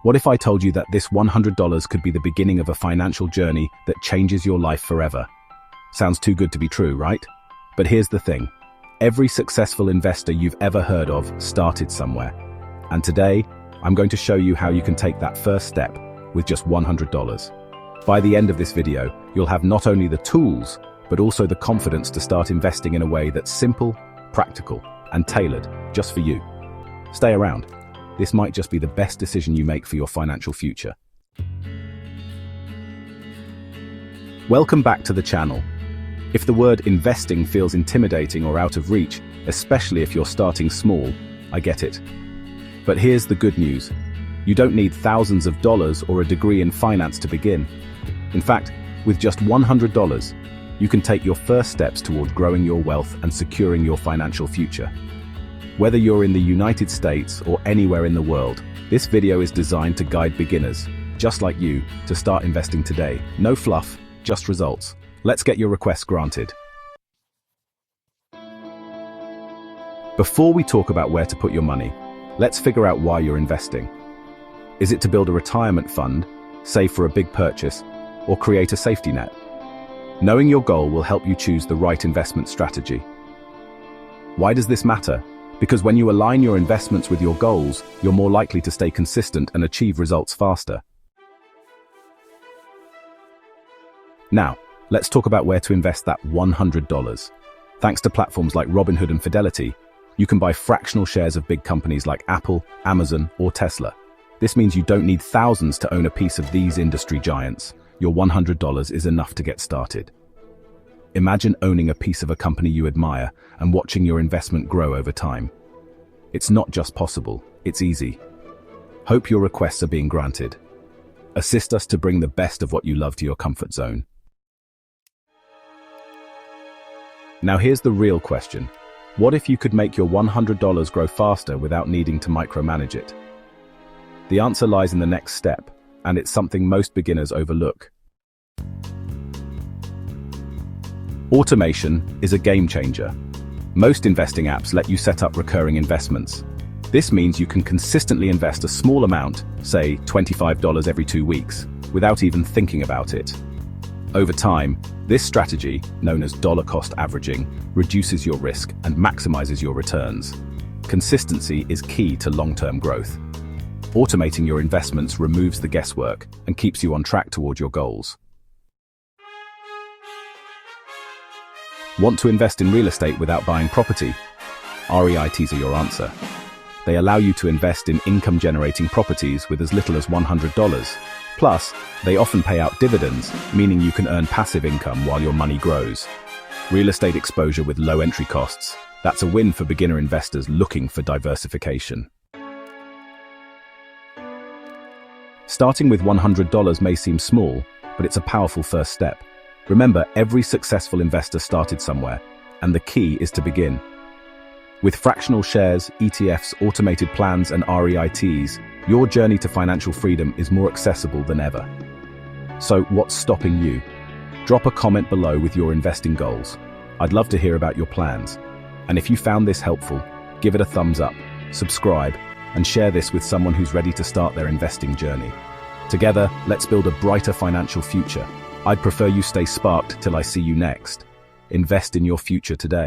What if I told you that this $100 could be the beginning of a financial journey that changes your life forever? Sounds too good to be true, right? But here's the thing. Every successful investor you've ever heard of started somewhere. And today, I'm going to show you how you can take that first step with just $100. By the end of this video, you'll have not only the tools, but also the confidence to start investing in a way that's simple, practical, and tailored just for you. Stay around. This might just be the best decision you make for your financial future. Welcome back to the channel. If the word investing feels intimidating or out of reach, especially if you're starting small, I get it. But here's the good news. You don't need thousands of dollars or a degree in finance to begin. In fact, with just $100, you can take your first steps toward growing your wealth and securing your financial future. Whether you're in the United States or anywhere in the world, this video is designed to guide beginners, just like you, to start investing today. No fluff, just results. Let's get your requests granted. Before we talk about where to put your money, let's figure out why you're investing. Is it to build a retirement fund, save for a big purchase, or create a safety net? Knowing your goal will help you choose the right investment strategy. Why does this matter? Because when you align your investments with your goals, you're more likely to stay consistent and achieve results faster. Now, let's talk about where to invest that $100. Thanks to platforms like Robinhood and Fidelity, you can buy fractional shares of big companies like Apple, Amazon, or Tesla. This means you don't need thousands to own a piece of these industry giants. Your $100 is enough to get started. Imagine owning a piece of a company you admire and watching your investment grow over time. It's not just possible, it's easy. Hope your requests are being granted. Assist us to bring the best of what you love to your comfort zone. Now here's the real question. What if you could make your $100 grow faster without needing to micromanage it? The answer lies in the next step, and it's something most beginners overlook. Automation is a game changer. Most investing apps let you set up recurring investments. This means you can consistently invest a small amount, say $25 every 2 weeks, without even thinking about it. Over time, this strategy, known as dollar cost averaging, reduces your risk and maximizes your returns. Consistency is key to long-term growth. Automating your investments removes the guesswork and keeps you on track toward your goals. Want to invest in real estate without buying property? REITs are your answer. They allow you to invest in income-generating properties with as little as $100. Plus, they often pay out dividends, meaning you can earn passive income while your money grows. Real estate exposure with low entry costs. That's a win for beginner investors looking for diversification. Starting with $100 may seem small, but it's a powerful first step. Remember, every successful investor started somewhere, and the key is to begin. With fractional shares, ETFs, automated plans, and REITs, your journey to financial freedom is more accessible than ever. So, what's stopping you? Drop a comment below with your investing goals. I'd love to hear about your plans. And if you found this helpful, give it a thumbs up, subscribe, and share this with someone who's ready to start their investing journey. Together, let's build a brighter financial future. I'd prefer you stay sparked till I see you next. Invest in your future today.